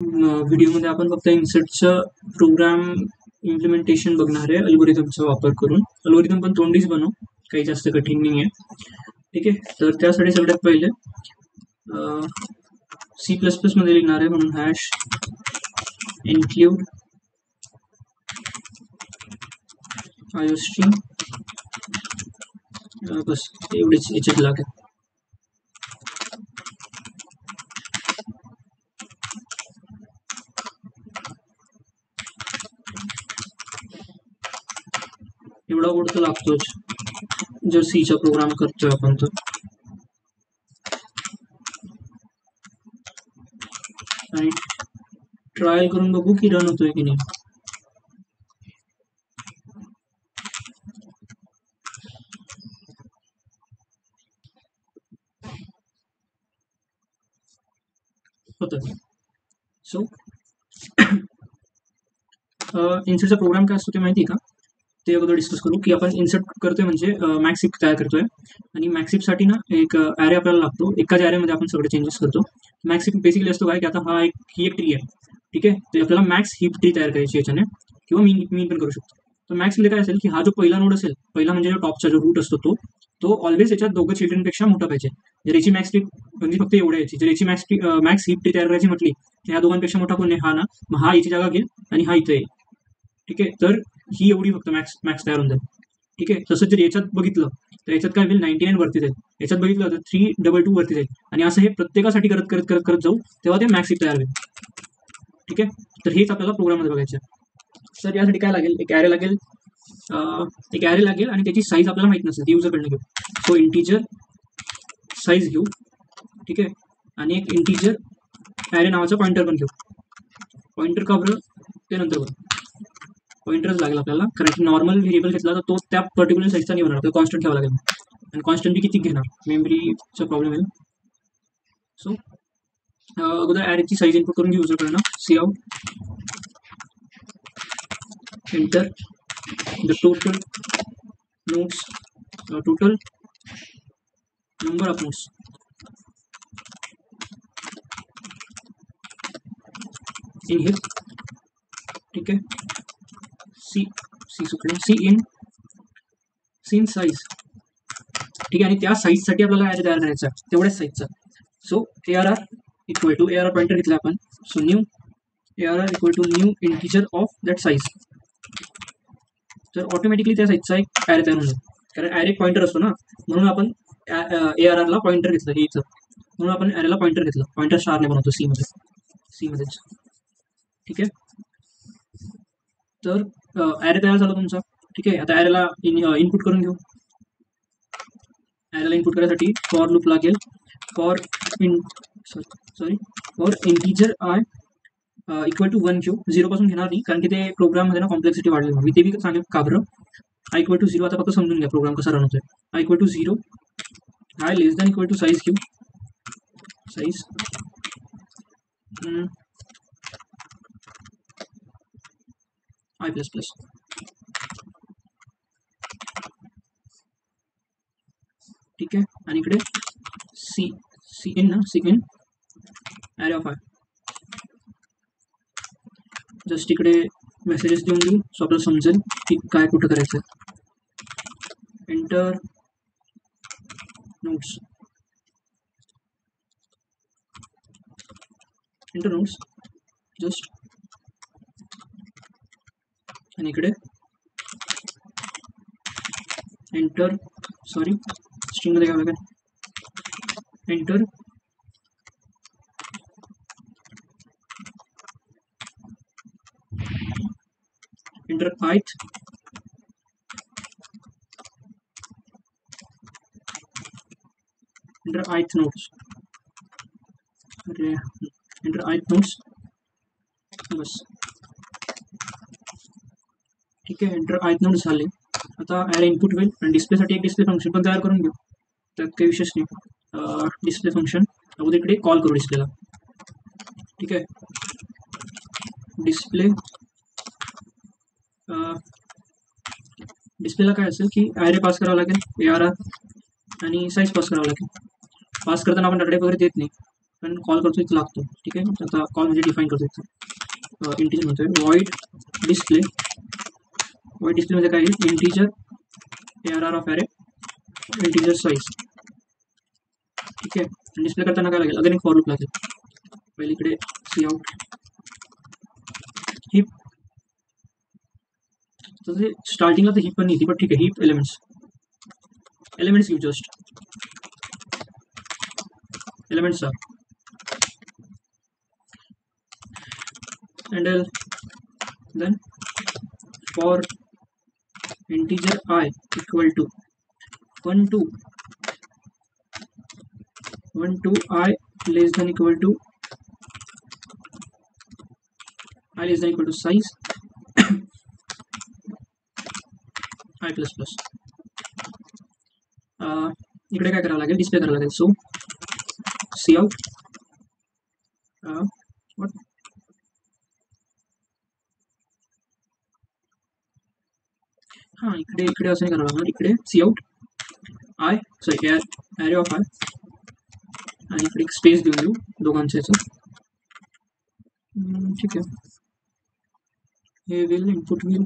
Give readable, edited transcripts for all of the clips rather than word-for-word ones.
व्हिडिओमध्ये आपण फक्त इन्सर्टचं प्रोग्राम इम्प्लिमेंटेशन बघणार आहे अल्गोरिदमचा वापर करून. अल्गोरिदम पण तोंडीच बनवू, काही जास्त कठीण नाही आहे. ठीक आहे, तर त्यासाठी सगळ्यात पहिले C++ मध्ये लिहिणार आहे, म्हणून हॅश इन्क्लूड आयोस्ट्रीम. बस एवढेच याच्यात लागेल. एवढा कोड तर लागतोच जर सीचा प्रोग्राम करतोय आपण तर. आणि ट्रायल करून बघू की रन होतोय की नाही. होतं. सो इन्सर्टचा प्रोग्राम काय असतो ते माहिती आहे का, ते अगोदर डिस्कस करू. की आपण इन्सर्ट करतोय म्हणजे मॅक्स हिप तयार करतोय, आणि मॅक्स हिपसाठी ना एक ॲरे आपल्याला लागतो. एकाच ॲरेमध्ये आपण सगळे चेंजेस करतो. मॅक्स हिप बेसिकली असतो काय की आता ही एक ट्री आहे, ठीक आहे. तर आपल्याला मॅक्स हिप ट्री तयार करायची याच्याने, किंवा मी पण करू शकतो. तर मॅक्स मध्ये काय असेल की हा जो पहिला नोड असेल, पहिला म्हणजे जो टॉपचा जो रूट असतो तो ऑलवेज याच्यात दोघं चिल्ड्रनपेक्षा मोठा पाहिजे. जर याची मॅक्स ट्री म्हणजे फक्त एवढ्या याची, जर याची मॅक्स हिप ट्री तयार करायची म्हटली तर ह्या दोघांपेक्षा मोठा कोण आहे, हा ना. मग हा याची जागा घेईल आणि हा इथे येईल, ठीक आहे. तर ही एवढी फक्त मॅक्स तयार होऊन जाईल, ठीक आहे. तसंच जर याच्यात बघितलं तर याच्यात काय होईल, 99 वरती जाईल. याच्यात बघितलं तर 322 वरती जाईल, आणि असं हे प्रत्येकासाठी करत करत करत करत जाऊ, तेव्हा ते मॅक्स हिप तयार होईल, ठीक आहे. तर हेच आपल्याला प्रोग्राममध्ये बघायचं आहे. तर यासाठी काय लागेल, एक ॲरे लागेल आणि त्याची साईज आपल्याला माहित नसेल, ती युजरकडनं घेऊ. सो इंटीजर साईज घेऊ, ठीक आहे. आणि एक इंटीजर ॲरे नावाचा पॉइंटर पण घेऊ. पॉइंटर का बरं ते नंतर बघू. पॉइंटरच लागेल आपल्याला, कारण की नॉर्मल व्हेरिएबल घेतला तर तो त्या पर्टिक्युलर साईजचा नाही होणार, तो कॉन्स्टंट ठेवावा लागेल. आणि कॉन्स्टंट बी किती घेणार, मेमरीचा प्रॉब्लेम आहे. सो अगोदर ॲरेची साईज इनपुट करून घेऊ युजरकडनं. Cout enter the total nodes, total number of nodes. in here, ठीक आहे. सी इन साईज, ठीक आहे. आणि त्या साईजसाठी आपल्याला ॲरे तयार करायचा आहे, तेवढ्याच साईजचा. So ARR equal to ARR pointer घेतला आपण. So new ARR equal to new integer of that size. तर ऑटोमॅटिकली त्या साईजचा एक ॲरे तयार होऊन जाईल, कारण ॲरे पॉइंटर असतो ना, म्हणून आपण ARRला पॉइंटर घेतलं, हे इथं म्हणून आपण ॲरेला पॉइंटर घेतलं. पॉइंटर स्टारने बनवतो सीमध्येच, ठीक आहे. तर ॲरे तयार झाला तुमचा, ठीक आहे. आता ॲरेला इनपुट करून घेऊ. ॲरेला इनपुट करायसाठी फॉर लूप लागेल. For integer I equal to 1 घेऊ. 0 पासून घेणार नाही, कारण की ते प्रोग्राममध्ये ना कॉम्प्लेक्सिटी वाढली. मी ते बी सांगेल का बरं. आय इक्वल टू 0, आता फक्त समजून घ्या प्रोग्राम कसा रन होतोय. I equal to 0, I less than equal to size घेऊ. साईज आय प्लस प्लस, ठीक आहे. आणि इकडे C in array of I. Just इकडे मेसेजेस देऊन देऊ, सो आपल्याला समजेल की काय कुठं करायचं. Enter notes, just. आणि इकडे एंटर, सॉरी स्ट्रिंगमध्ये घ्यावं लागेल. एंटर ith, ith nodes, बस, ठीक आहे. एंटर ith नोड्स झाले. आता ॲरे इनपुट होईल, आणि डिस्प्लेसाठी एक डिस्प्ले फंक्शन पण तयार करून घेऊ, त्यात काही विशेष नाही. डिस्प्ले फंक्शन अगोदर इकडे कॉल करू डिस्प्लेला, ठीक आहे. डिस्प्लेला काय असेल की ॲरे पास करावं लागेल, ARR, आणि साईज पास करावं लागेल. पास करताना आपण डाटा वगैरे देत नाही, पण कॉल करतो इथं लागतो. ठीक आहे, आता कॉल म्हणजे डिफाईन करतो इथं इंटिजर म्हणतोय वॉइड डिस्प्ले. वॉइड डिस्प्ले म्हणजे काय आहे, integer ARR of array integer size. ठीक आहे, आणि डिस्प्ले करताना काय लागेल, अगेन एक फॉर लूप लागेल. पहिले इकडे सी आउट हिप, तर स्टार्टिंगला तर हिप पण नाही, पण ठीक आहे, हिप एलिमेंट्स घेऊ, just elements are handle, then for integer I equal to 1 to I less than equal to size I plus plus. इकडे काय करावं लागेल, डिस्प्ले करावं लागेल. सो सी आउट what हां, इकडे असं नाही करावं लागणार. इकडे C out array of I, आणि इकडे एक स्पेस देऊन देऊ दोघांचं याचं. ठीक आहे, हे will input will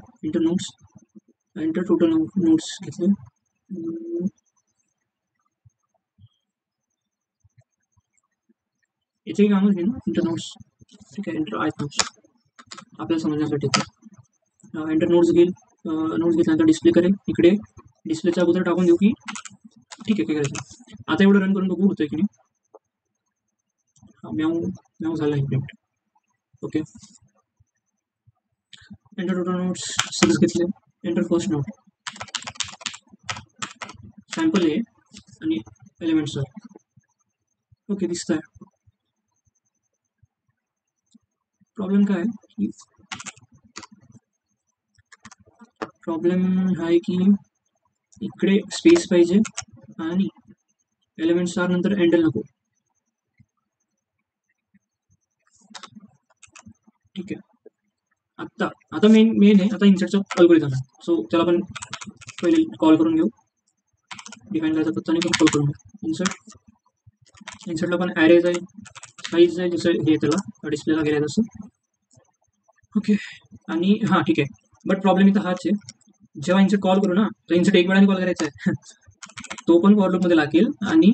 inter total notes घेतले. याचे कामच नाही ना इंटर नोट्स. ठीक आहे, इंटर आय नोट्स आपल्याला समजण्यासाठी. इंटर नोट्स घेईल, नोट्स घेतल्यानंतर डिस्प्ले करेल. इकडे डिस्प्लेच्या अगोदर टाकून देऊ की ठीक आहे, काय करायचं आता, एवढं रन करून बघू होतंय की नाही. म्याऊ झाला print. Okay, enter total notes 6 घेतले. एंटर फर्स्ट नोट, सॅम्पल आहे आणि एलिमेंट्स आहे. ओके, दिसत आहे. प्रॉब्लेम काय आहे, प्रॉब्लेम आहे की इकडे स्पेस पाहिजे आणि एलिमेंट्स आर नंतर हँडल नको. ठीक आहे, आता मेन आहे आता इन्सर्टचं अल्गोरिदम आहे. सो त्याला आपण पहिले कॉल करून घेऊ, डिफाईन करायचा पत्ता नाही पण कॉल करून घेऊ. इन्सर्टला पण ॲरे जाईल, साईज जाईल, जसं हे त्याला डिस्प्लेला गेलं तसं. ओके, आणि हां ठीक आहे, बट प्रॉब्लेम इथं हाच आहे, जेव्हा इन्सर्ट कॉल करू ना, तर इन्सर्ट एक वेळाने कॉल करायचा आहे. तो पण फॉर लूपमध्ये लागेल, आणि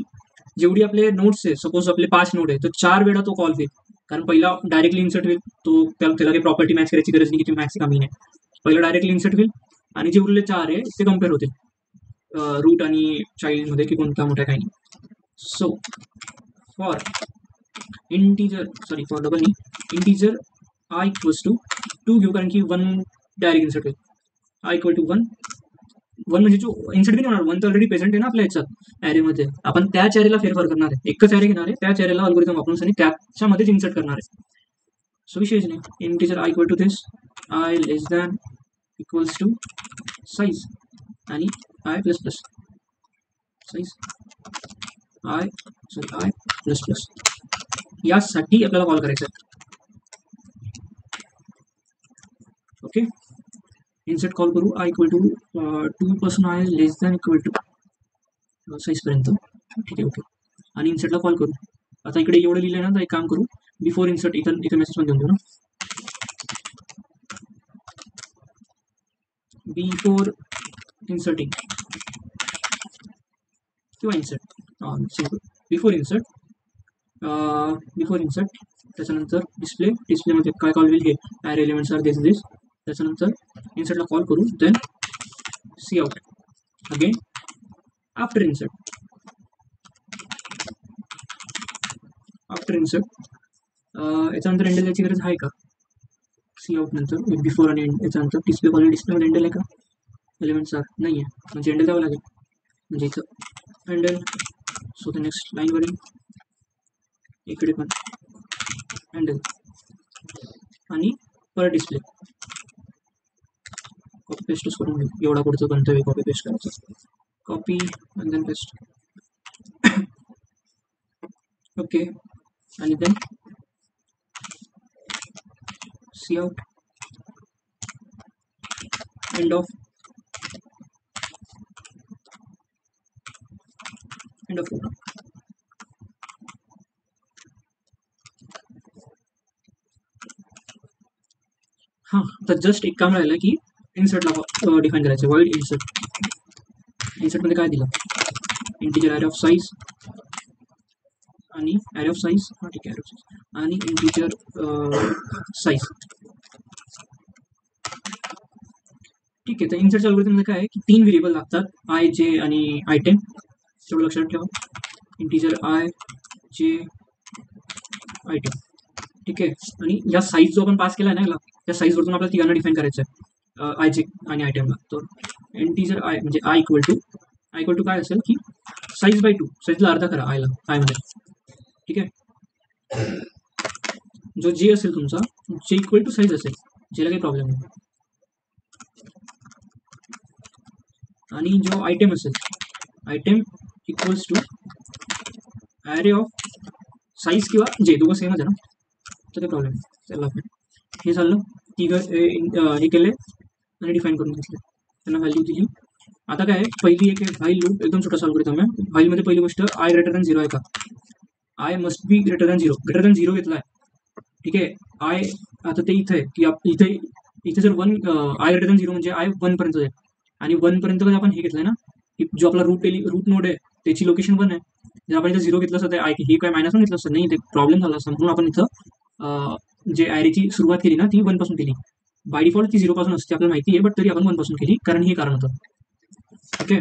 जेवढी आपले नोट्स आहे, सपोज आपले 5 नोट आहे, तर 4 वेळा तो कॉल होईल. कारण पहिला डायरेक्टली इन्सर्ट होईल, त्याला काही प्रॉपर्टी मॅच करायची गरज नाही की मॅक्स कमी नाही. पहिला डायरेक्टली इन्सर्ट होईल, आणि जे उरलेले 4 आहे ते कम्पेअर होतील रूट आणि चाइल्डमध्ये की कोणता मोठा काही नाही. सो फॉर डबल नाही, इंटीजर आय इक्वल्स टू 2 घेऊ, कारण की 1 डायरेक्ट इन्सर्ट होईल. आय इक्वल टू 1 म्हणजे जो इन्सर्ट बी नाही होणार, 1 तर ऑलरेडी प्रेझेंट आहे ना आपल्या याच्यात ॲरेमध्ये. आपण त्याच ॲरेला फेरफार करणार आहे, एकच ॲरे घेणार आहे, त्याच ॲरेला अल्गोरिदम वापरून आणि त्याच्यामध्येच इन्सर्ट करणार आहे. सो विशेष नाही, integer I equal to this, i less than equals to size आणि i plus plus size I plus plus. यासाठी आपल्याला कॉल करायचा आहे. ओके, इन्सर्ट कॉल करू, आय इक्वल टू 2 पासून i less than equal to साईजपर्यंत. ठीक आहे, ओके, आणि इन्सर्टला कॉल करू. आता इकडे एवढं लिहिलं ना, तर एक काम करू, बिफोर इन्सर्ट इथं मेसेज पण देऊन देऊ ना, बिफोर इन्सर्टिंग किंवा इन्सर्ट, बिफोर इन्सर्ट त्याच्यानंतर डिस्प्लेमध्ये काय कॉल होईल, हे ॲरे एलिमेंट्स आर दिस. त्याच्यानंतर इन्सर्टला कॉल करू, then C out again after insert. याच्यानंतर एंडल याची गरज आहे का, सी आउट नंतर बिफोर आणि याच्यानंतर डिस्प्लेमध्ये एंडल आहे का, एलिमेंट्स आर नाही आहे, म्हणजे एंडल द्यावं लागेल. म्हणजे इथं एंडल, सो द नेक्स्ट लाईनवरील इकडे पण हँडल आणि परत डिस्प्ले. कॉपी पेस्टच करून घेऊ, एवढा पुढचं गंतव्य कॉपी पेस्ट करायचं. Copy and then paste. Okay, आणि then C out end of program. हां, तर जस्ट एक काम राहिलं की इन्सर्टला डिफाईन करायचं. Void insert. इन्सर्टमध्ये काय दिलं? इंटिजर ॲरे ऑफ साईज आणि ॲरे ऑफ साईज, हां ठीक आहे, ॲरे ऑफ साईज आणि इंटिजर साईज. ठीक आहे, तर इन्सर्टच्या अल्गोरिथममध्ये काय आहे की 3 व्हेरिएबल लागतात, आय, जे आणि आयटेम. तेवढं लक्षात ठेवा. इंटिजर आय, जे, आयटेम. ठीक आहे, आणि या साईज जो आपण पास केला ना याला, त्या साईजवरून आपल्याला तिघांना डिफाईन करायचं आहे, आय, जे आणि आयटेमला. तर इंटिजर आय म्हणजे आय इक्वल टू काय असेल की साईज बाय 2. साईजला अर्धा करा आयला, आयमध्ये. ठीक आहे, जो जे असेल तुमचा, जे इक्वल टू साईज असेल, जेला काही प्रॉब्लेम नाही. आणि जो आयटेम असेल, item equals to array of size किंवा जे, दोघं सेमच आहे ना, तर काही प्रॉब्लेम नाही. त्याला आपण हे झालं, हे केले आणि डिफाईन करून घेतले, त्यांना व्हॅल्यू दिली. आता काय आहे, पहिली एक व्हाईल लूप एकदम छोटा अल्गोरिथम आहे. व्हाईलमध्ये पहिली गोष्ट, आय ग्रेटर दॅन 0 आहे का? I must be greater than 0. Greater than 0 घेतला आहे. ठीक आहे, आय आता ते इथे आहे की इथे जर आय ग्रेटर दॅन 0 म्हणजे आय 1 पर्यंत आहे, आणि 1 पर्यंत जर आपण हे घेतलंय ना, जो आपला रूट नोड आहे त्याची लोकेशन 1 आहे. जर आपण इथे 0 घेतलं असतं तर हे काय मायनस घेतलं असतं, नाही, ते प्रॉब्लेम झाला असता. म्हणून आपण इथं जे ॲरेची सुरुवात केली ना ती 1 पासून केली. बाय डिफॉल्ट ती 0 पासून असते आपल्याला माहिती आहे, बट तरी आपण 1 पासून केली कारण हे कारण होतं. Okay,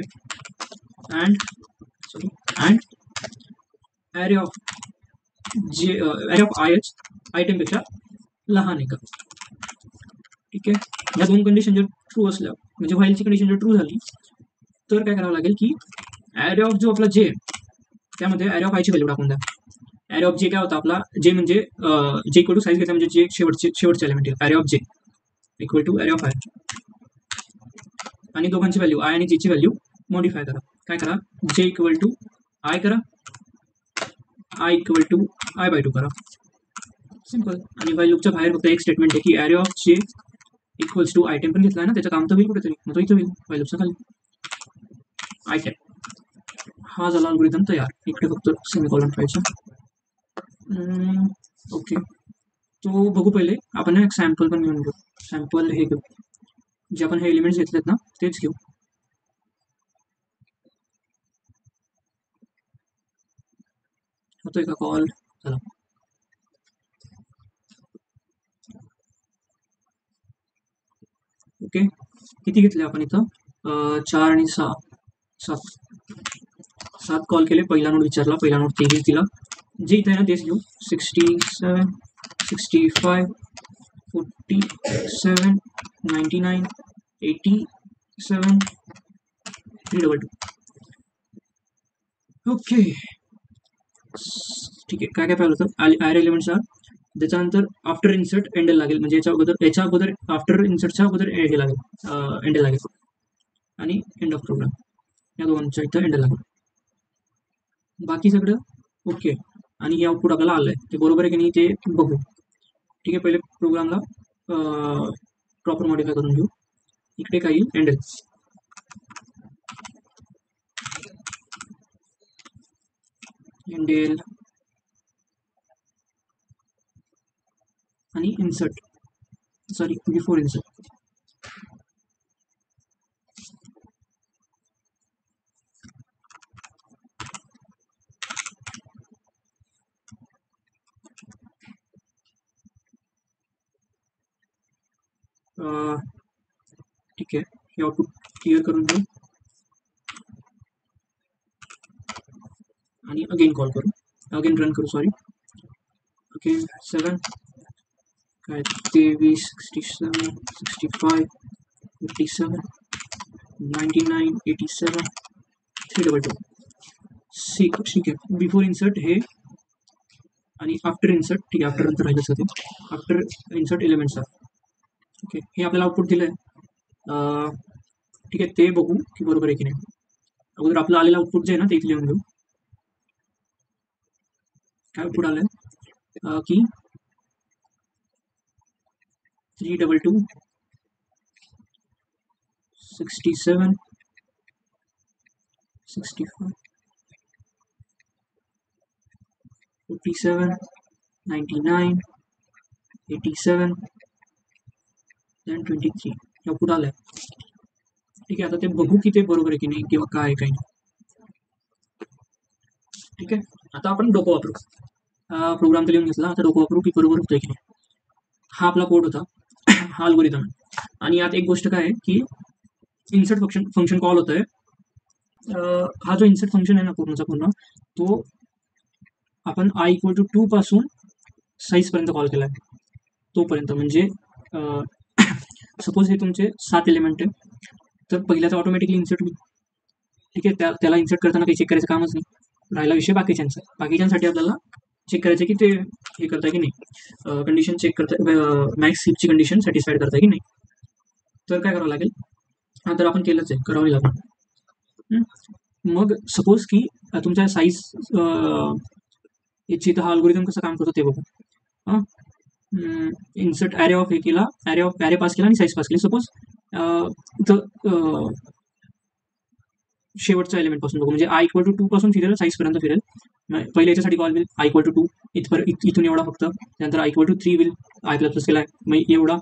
and array of array of आयटेमपेक्षा लहान आहे का? ठीक आहे, या दोन कंडिशन जर ट्रू असल्या, म्हणजे व्हाईलची कंडिशन जर ट्रू झाली, तर काय करावं लागेल की ॲरे ऑफ जो आपला जे, त्यामध्ये ॲरे ऑफ आयची व्हॅल्यू टाकून द्या. ॲरे ऑफ जे काय होता आपला, जे म्हणजे जे इक्वल टू साईज घेतला, म्हणजे जे शेवटचे एलिमेंट आहे, array of j equal to array of I. आणि दोघांची व्हॅल्यू आय आणि जेची व्हॅल्यू मॉडिफाय करा. काय करा, जे इक्वल टू आय करा, i equal to i by 2 करा. सिम्पल. आणि व्हाईल लूपच्या बाहेर फक्त एक स्टेटमेंट आहे की ॲरे ऑफ जे इक्वल्स टू आयटेम पण घेतला आहे ना, त्याचं काम तर होईल कुठेतरी, मग तो इथं होईल व्हाईल लूपच्या खाली आयटेम. हा झाला अल्गोरिथम तयार. इकडे फक्त सेमीकॉलन पाहिजे. ओके, तो बघू पहिले. आपण एक सॅम्पल पण घेऊन घेऊ. सॅम्पल हे घेऊ, जे आपण हे एलिमेंट्स घेतलेत ना तेच घेऊ. होतोय का कॉल? चला, ओके. किती घेतले आपण इथं? 4 आणि 6, 7 कॉल केले. पहिला नोड विचारला, पहिला नोड 23 दिला. जे इथे आहे ना तेच घेऊ. 67, 65, 47, 99, 87, 322. ओके, ठीक आहे. काय काय पाहिलं होतं? ॲरे एलिमेंट्स आर, त्याच्यानंतर आफ्टर इन्सर्ट एंडल लागेल, म्हणजे याच्या अगोदर आफ्टर इन्सर्टच्या अगोदर हे लागेल, एंडल लागेल, आणि एंड ऑफ प्रोग्राम या दोघांच्या इथं एंडल लागेल. बाकी सगळं ओके. आणि हे आउटपुट आपल्याला आलं आहे, ते बरोबर आहे की नाही ते बघू. ठीक आहे, पहिले प्रोग्रामला प्रॉपर मॉडिफाय करून घेऊ. इकडे काय येईल, एंडल. एंडेल आणि इन्सर्ट, सॉरी बिफोर इन्सर्ट. ठीक आहे, हे आउटपुट क्लिअर करून घेऊ आणि अगेन कॉल करू, अगेन रन करू, सॉरी. अगेन 7 काय 23, 67, 65, 57, 99, 87, 322. ठीक आहे. बिफोर इन्सर्ट हे आणि आफ्टर इन्सर्ट, ठीक आहे, आफ्टर नंतर राहिलंच होते. आफ्टर इन्सर्ट एलिमेंट्स आहे. ओके, हे आपल्याला आउटपुट दिलं आहे. ठीक आहे, ते बघू की बरोबर आहे की नाही. अगोदर आपलं आलेलं आउटपुट जे आहे ना ते इथे लिहून घेऊ. काय आउटपुट आलं की 322, 67, 65, 47, 99, 87, 23 या पुढे आलाय. ठीक आहे, आता ते बघू की ते बरोबर आहे की नाही किंवा काय आहे काही नाही. ठीक आहे, आता आपण डोकं वापरू. प्रोग्राम तर लिहून घेतला, आता डोकं वापरू की बरोबर होतोय की नाही. हा आपला कोड होता, हा अल्गोरिदम आहे. आणि यात एक गोष्ट काय आहे की इन्सर्ट फंक्शन कॉल होतोय. हा जो इन्सर्ट फंक्शन आहे ना पूर्णचा पूर्ण, तो आपण i = 2 पासून साईज पर्यंत कॉल केलाय. तोपर्यंत म्हणजे सपोज हे तुमचे 7 एलिमेंट आहे, तर पहिल्याचा ऑटोमॅटिकली इन्सर्ट होईल. ठीक आहे, त्याला इन्सर्ट करताना काही चेक करायचं कामच नाही. राहिला विषय बाकीच्यांसाठी आपल्याला चेक करायचं की ते हे करताय की नाही, कंडिशन चेक करताय, मॅक्स हिपची कंडिशन सॅटिस्फाईड करताय की नाही. तर काय करावं लागेल, हा तर आपण केलंच आहे, करावं लागेल. मग सपोज की तुमच्या साईज याची, तर हा अल्गोरिदम कसं काम करतो ते बघू. इन्सर्ट ॲरे ऑफ हे केला, ॲरे पास केला आणि साईज पास केली. सपोज इथं शेवटच्या एलिमेंट पासून बघू, म्हणजे i = 2 पासून फिरेल साईज पर्यंत फिरेल. पहिले याच्यासाठी कॉल होईल i = 2 इथून एवढा फक्त. त्यानंतर i = 3 होईल, i++ केला मग एवढा,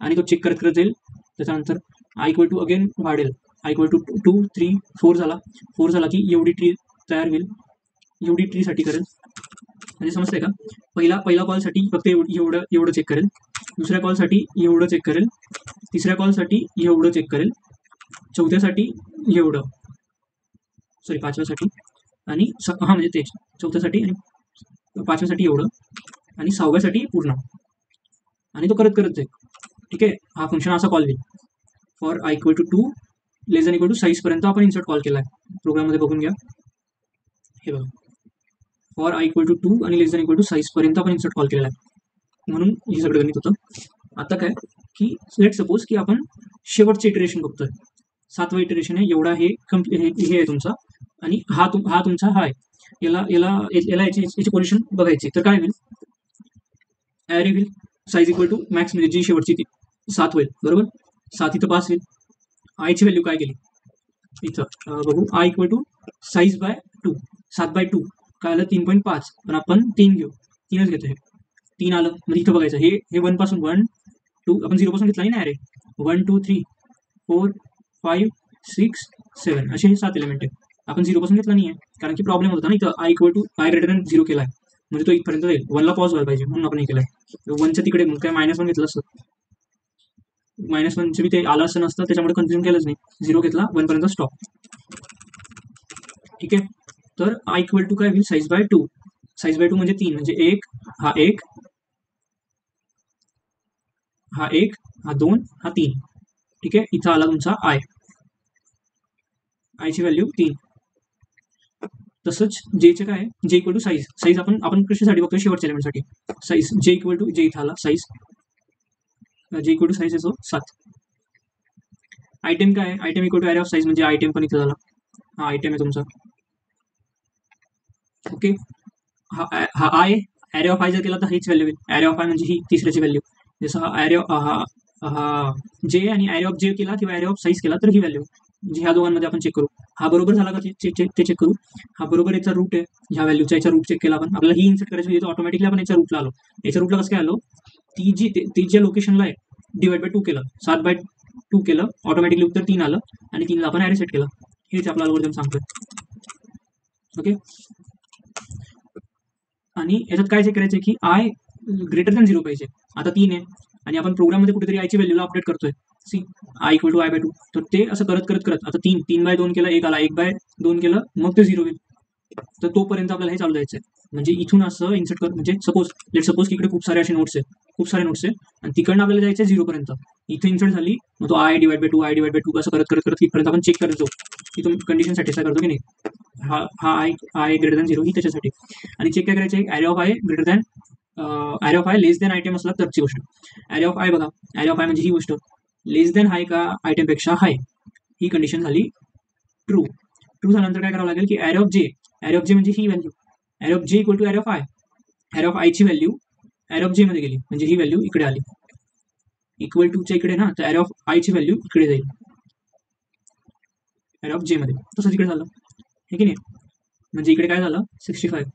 आणि तो चेक करत जाईल. त्याच्यानंतर i = अगेन वाढेल, i = 2 3 4 झाला की एवढी ट्री तयार होईल. एवढी ट्रीसाठी करेल, म्हणजे समजतंय का. पहिला कॉलसाठी फक्त एवढं चेक करेल, दुसऱ्या कॉलसाठी एवढं चेक करेल, तिसऱ्या कॉलसाठी एवढं चेक करेल, चौथ्यासाठी एवढं, सॉरी पाचव्यासाठी, आणि म्हणजे तेच चौथ्यासाठी आणि पाचव्यासाठी एवढं, आणि 6व्यासाठी पूर्ण, आणि तो करत जाईल. ठीक आहे, हा फंक्शन असा कॉल होईल. फॉर i = 2 <= साईज पर्यंत आपण इन्सर्ट कॉल केलाय. प्रोग्राममध्ये बघून घ्या, हे बघा, फॉर i = 2 आणि <= साईज पर्यंत आपण इन्सर्ट कॉल केलेला आहे. म्हणून हे सगळं गणित होतं. आता काय की लेट सपोज की आपण शेवटचे इटरेशन बघतोय, 7वं इटरेशन आहे, एवढा हे आहे तुमचा, आणि हा तुमचा हा आहे. याला याची पोझिशन बघायची, तर काय होईल, ॲरे होईल साईज = मॅक्स, म्हणजे जी शेवटची ती 7 होईल. बरोबर, 7 इथं पास होईल. आयची व्हॅल्यू काय केली इथं बघू, i = साईज बाय 2, 7/2 काय आलं 3.5, पण आपण 3 घेऊ, 3च घेतो. हे 3 आलं, म्हणजे इथं बघायचं, हे 1 पासून 1 2 आपण 0 पासून घेतला नाही रे, 1 2 3 4 5 6 7 असे हे 7 एलिमेंट आहे. आपण 0 पासून घेतला नाहीये, कारण की प्रॉब्लेम होता ना इथं, i = 0 केलाय, म्हणजे तो इथपर्यंत जाईल. 1ला पॉज व्हायला पाहिजे, म्हणून आपण हे केलंय. 1च्या तिकडे मग काय -1 घेतलं असतं, -1चे बी ते आलं असं नसतं, त्याच्यामुळे कन्फ्युजन केलंच नाही. 0 घेतला, 1 पर्यंत स्टॉप. ठीक आहे, तर i = काय होईल, साईज बाय 2. साईज बाय 2 म्हणजे 3, म्हणजे 1 हा 1 हा 1 हा 2 हा 3. ठीक आहे, इथं आला तुमचा आयची व्हॅल्यू 3. तसंच जेचे काय, जे = साईज आपण कशासाठी बघतोय, शेवटच्या एलिमेंटसाठी. साईज जे इथं आला, साईज जे = साईज येतो 7. आयटेम काय, आयटेम = ॲरे ऑफ साईज, म्हणजे आयटेम पण इथं झाला, हा आयटेम आहे तुमचा. ओके, हा आय, ॲरे ऑफ आय जर केला तर हीच व्हॅल्यू होईल. ॲरे ऑफ आय म्हणजे ही तिसऱ्याची व्हॅल्यू. जसं हा जे आणि ॲरे ऑफ जे केला किंवा ॲरे ऑफ साईज केला तर ही व्हॅल्यू, म्हणजे ह्या दोघांमध्ये आपण चेक करू, हा बरोबर झाला का ते चेक करू. हा बरोबर याचा रूट आहे, ह्या व्हॅल्यूचा याचा रूट चेक केला आपण, आपल्याला ही इन्सर्ट करायची म्हणजे ऑटोमॅटिकली आपण याच्या रूटला आलो. याच्या रूटला कसं काय आलो, ती ज्या लोकेशनला आहे /2 केलं, 7/2 केलं, ऑटोमॅटिकली उत्तर 3 आलं, आणि 3ला आपण ॲरे सेट केलं. हेच आपला अल्गोरिदम सांगतोय. ओके, आणि याच्यात काय चेक करायचं की i > 0 पाहिजे. आता 3 आहे, आणि आपण प्रोग्राममध्ये कुठेतरी आयची व्हॅल्यूला अपडेट करतोय. सी i = i/2, तर ते असं करत आता 3/2 केलं, 1 आला, 1/2 केलं, मग ते 0 होईल. तर तोपर्यंत आपल्याला हे चालू द्यायचं आहे. म्हणजे इथून असं इन्सर्ट कर, म्हणजे सपोज की इकडे खूप सारे असे नोट्स आहेत, आणि तिकडनं आपल्याला जायचं आहे 0 पर्यंत. इथे इन्सर्ट झाली, मग तो i/2 असं करत इथपर्यंत आपण चेक करत जाऊ की तुम्ही कंडिशन सॅटिस्फाय करतो की नाही. हा i > 0 ही त्याच्यासाठी. आणि चेक काय करायचे, array of I less than item असला तरची गोष्ट. ॲरे ऑफ आय बघा, ॲरे ऑफ आय म्हणजे ही गोष्ट लेस दॅन हाय का आयटेमपेक्षा हाय, ही कंडिशन झाली ट्रू. झाल्यानंतर काय करावं लागेल की ॲरे ऑफ जे म्हणजे ही व्हॅल्यू, ॲरे ऑफ जे = array of i. Array of आयची व्हॅल्यू ॲरे ऑफ जे मध्ये गेली, म्हणजे ही व्हॅल्यू इकडे आली, = च्या इकडे ना, तर ॲरे ऑफ आयची व्हॅल्यू इकडे जाईल ॲरे ऑफ जे मध्ये. तसंच इकडे झालं, हे की नाही, म्हणजे इकडे काय झालं 65.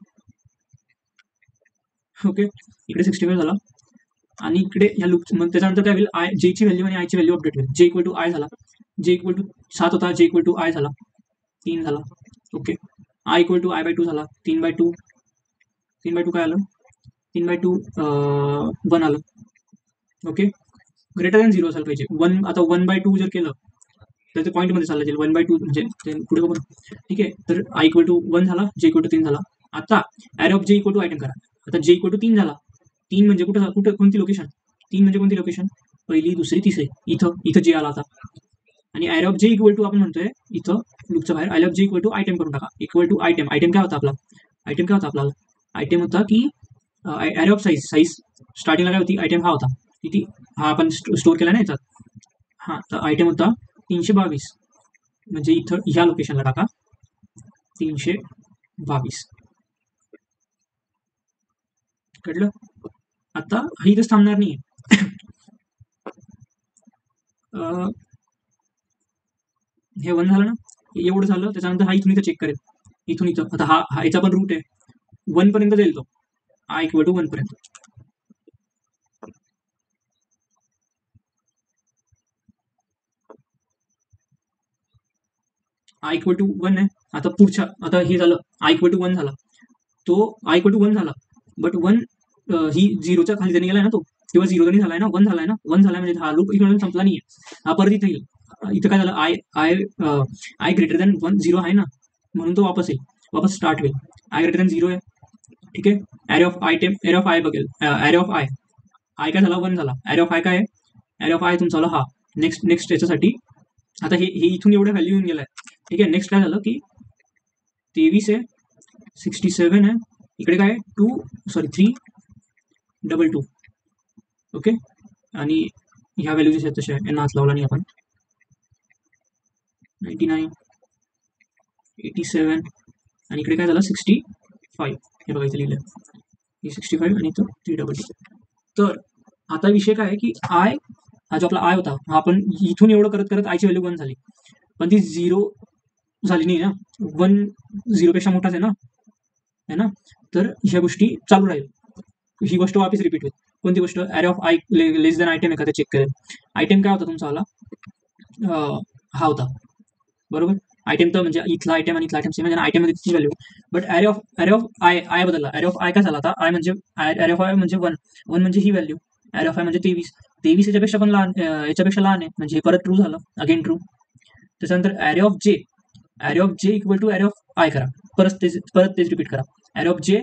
ओके, इकडे 65 झाला, आणि इकडे ह्या लूप मग त्याच्यानंतर काय होईल, आय जेची व्हॅल्यू आणि आयची व्हॅल्यू अपडेट होईल. जे इक्वल टू आय झाला, जे इक्वल टू 7 होता, जे इक्वल टू आय झाला 3 झाला. Okay, i equal to i by 2 झाला, 3/2 काय आलं, 3/2 1 आलं. ओके, ग्रेटर दॅन 0 असायला पाहिजे. 1 आता 1/2 जर केलं तर ते पॉईंटमध्ये चाललं जाईल. 1/2 म्हणजे ते पुढे बघू. ठीक आहे, तर आय इक्वल टू 1 झाला, जे इक्वल टू 3 झाला. आता array of j equal to item करा. आता जे इक्वल टू 3 झाला, 3 म्हणजे कुठं कोणती लोकेशन, 3 म्हणजे कोणती लोकेशन, पहिली, दुसरी, तिसरी, इथं जे आला आता. आणि array of j equal to आपण म्हणतोय इथं लूपच्या बाहेर array of j equal to item करून टाका. Equal to item. आयटम काय होता आपला, आयटम होता की ॲरे ऑफ साईज स्टार्टिंगला काय होती, आयटम हा होता किती, हा आपण स्टोअर केला ना याच्यात. हा, तर आयटम होता 322, म्हणजे इथं ह्या लोकेशनला टाका 322. कळलं. आता ही इथंच थांबणार नाही. हे 1 झालं ना, एवढं झालं. त्याच्यानंतर हा इथून इथं चेक करेल, इथून इथं. आता हा याचा पण रूट आहे, 1 पर्यंत जाईल तो, आय इक्वल टू 1 पर्यंत. आय इक्वल टू 1 आहे. आता पुढच्या, आता हे झालं, आय इक्वल टू 1 झाला, तो आय इक्वल टू 1 झाला, बट 1 ही 0च्या खाली जरी गेलाय ना तो, किंवा 0 जरी झालाय ना, 1 झालाय ना, 1 झालाय म्हणजे हा लूप इकडे संपला नाहीये. हा परत इथे येईल. इथं काय झालं, I I I greater than 1 0 आहे ना, म्हणून तो वापस येईल, वापस स्टार्ट होईल. आय ग्रेटर दॅन 0 आहे. ठीक आहे, array of item, array of I बघेल, ॲरे ऑफ आय, आय काय झाला, 1 झाला. ॲरे ऑफ आय काय आहे, ॲरे ऑफ आय तुमचा हा नेक्स्ट याच्यासाठी. आता हे इथून एवढं व्हॅल्यू येऊन गेलाय. ठीक आहे, नेक्स्ट काय झालं की 23 आहे, 67 आहे, इकडे काय 322. ओके, आणि ह्या व्हॅल्यूज आहेत तशा यांना हात लावला नाही आपण. 99, 87 आणि इकडे काय झालं 65. हे बघा इथे लिहिलं, ही 65 आणि इथं 322. तर आता विषय काय आहे की आय, हा जो आपला आय होता, हा आपण इथून एवढं करत करत आयची व्हॅल्यू 1 झाली, पण ती 0 झाली नाही ना, 1 0 पेक्षा मोठाच आहे ना, तर ह्या गोष्टी चालू राहील. ही गोष्ट वापस रिपीट होईल. कोणती गोष्ट, array of I less than item एखादा चेक करेल. आयटम काय होता तुमचा आला, हा होता बरोबर. आयटम तर म्हणजे इथला आयटम आणि इथला आयटम सेम आहे, आयटम मध्ये तिची value. But array of I बदलला. ॲरे ऑफ आय काय झाला आता, आय म्हणजे ॲरे ऑफ आय म्हणजे 1 म्हणजे ही व्हॅल्यू. ॲरे ऑफ आय म्हणजे 23 याच्यापेक्षा पण लहान, याच्यापेक्षा लहान आहे, म्हणजे हे परत ट्रू झालं, अगेन ट्रू. त्याच्यानंतर array of j equal to array of i करा, परत तेच रिपीट करा. Array of j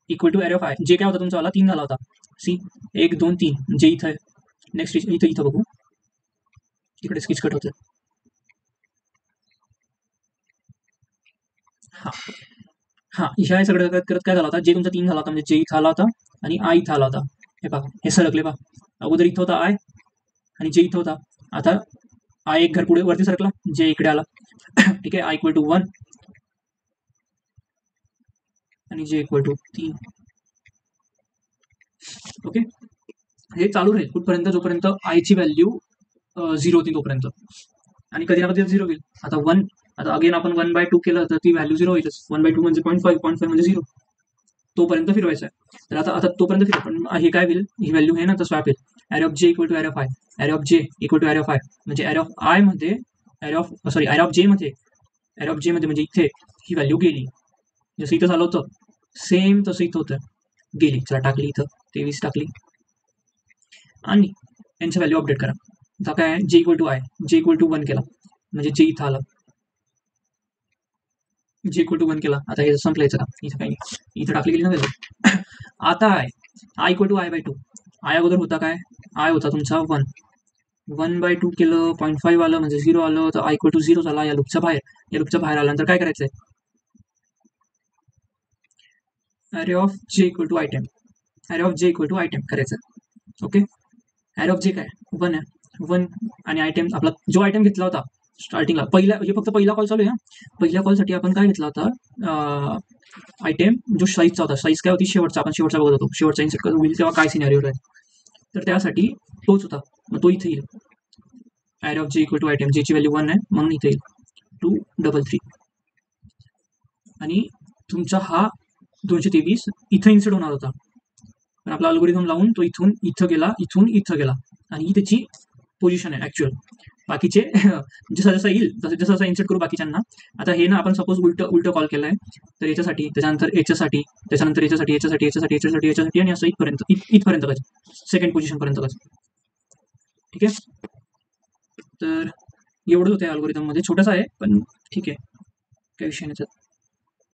equal to array of i. जे काय होता तुमचा आला 3 झाला होता, सी 1 2 3, जे इथं आहे. नेक्स्ट इथं बघू, तिकडे स्केच कट होतं. हा ह्या सगळं करत काय झाला होता, जे तुमचा 3 झाला होता, म्हणजे जे इथं आला होता आणि आय इथं आला होता. हे पहा, हे सरकले पहा. अगोदर इथं होता आय आणि जे इथं होता, आता आय एक घर पुढे वरती सरकला, जे इकडे आला. ठीक आहे, आय इक्वल टू 1 आणि जे इक्वल टू 3. ओके, हे चालू राहील कुठपर्यंत, जोपर्यंत आयची व्हॅल्यू 0 होती तोपर्यंत. आणि कधी ना कधी 0 होईल. आता 1, आता अगेन आपण 1/2 केलं तर ती व्हॅल्यू 0 होईलच. 1/2 म्हणजे 0.5 म्हणजे 0. तोपर्यंत फिरवायचं आहे. तर आता तोपर्यंत फिरव, पण हे काय होईल, ही व्हॅल्यू आहे ना, तर स्वॅप येईल. Array of j equal to array of i, array of j equal to array of i, म्हणजे ॲरे ऑफ आय मध्ये ॲरे ऑफ जे मध्ये म्हणजे इथे ही व्हॅल्यू गेली. जसं इथं झालं होतं सेम तसं इथं होतं, गेली. चला टाकली इथं 23 टाकली आणि यांची व्हॅल्यू अपडेट करा. आता काय आहे, जे इक्वल टू आय, जे इक्वल टू 1 केला, म्हणजे जे इथं आलं, जे इक्वल टू 1 केला. आता हे संपलायचं का, इथं काही नाही, इथं टाकली गेली ना व्हॅल्यू. आता i equal to i by 2. I अगोदर होता काय, आय होता तुमचा 1, 1/2 केलं, 0.5 आलं म्हणजे 0 आलं, तर आय इक्वल टू 0 झाला. या लूपच्या बाहेर आल्यानंतर काय करायचंय, array of j equal to item, array of j equal to item करायचं. ओके, ॲरे ऑफ जे काय 1 आहे, 1 आणि आयटम आपला जो आयटम घेतला होता स्टार्टिंगला, हे फक्त पहिला कॉल चालू आहे. पहिल्या कॉलसाठी आपण काय घेतला होता, आयटम जो साईजचा होता. साईज काय होती, आपण शेवटचा बघत होतो, शेवटचा इन्सर्ट करून होईल तेव्हा काय सिनेरिओ राहील, तर त्यासाठी तोच होता. मग तो इथे येईल, array of j equal to item, जेची value 1 आहे म्हणून इथे येईल 233. आणि तुमचा हा 223 इथं इन्सर्ट होणार होता, पण आपला अल्गोरिदम लावून तो इथून इथं गेला, इथून इथं गेला, आणि ही त्याची पोझिशन आहे ऍक्च्युअल. बाकीचे जसा जसा येईल जसं जसं इन्सर्ट करू बाकीच्यांना. आता हे ना आपण सपोज उलट उलट कॉल केलाय, तर याच्यासाठी, त्याच्यानंतर याच्यासाठी, त्याच्यानंतर याच्यासाठी, याच्यासाठी, याच्यासाठी, याच्यासाठी, याच्यासाठी, आणि असं इथपर्यंत सेकंड पोझिशन पर्यंत. ठीक आहे. तर एवढंच होतं अल्गोरिदम मध्ये, छोटासा आहे पण ठीक आहे, काही विषय नाही.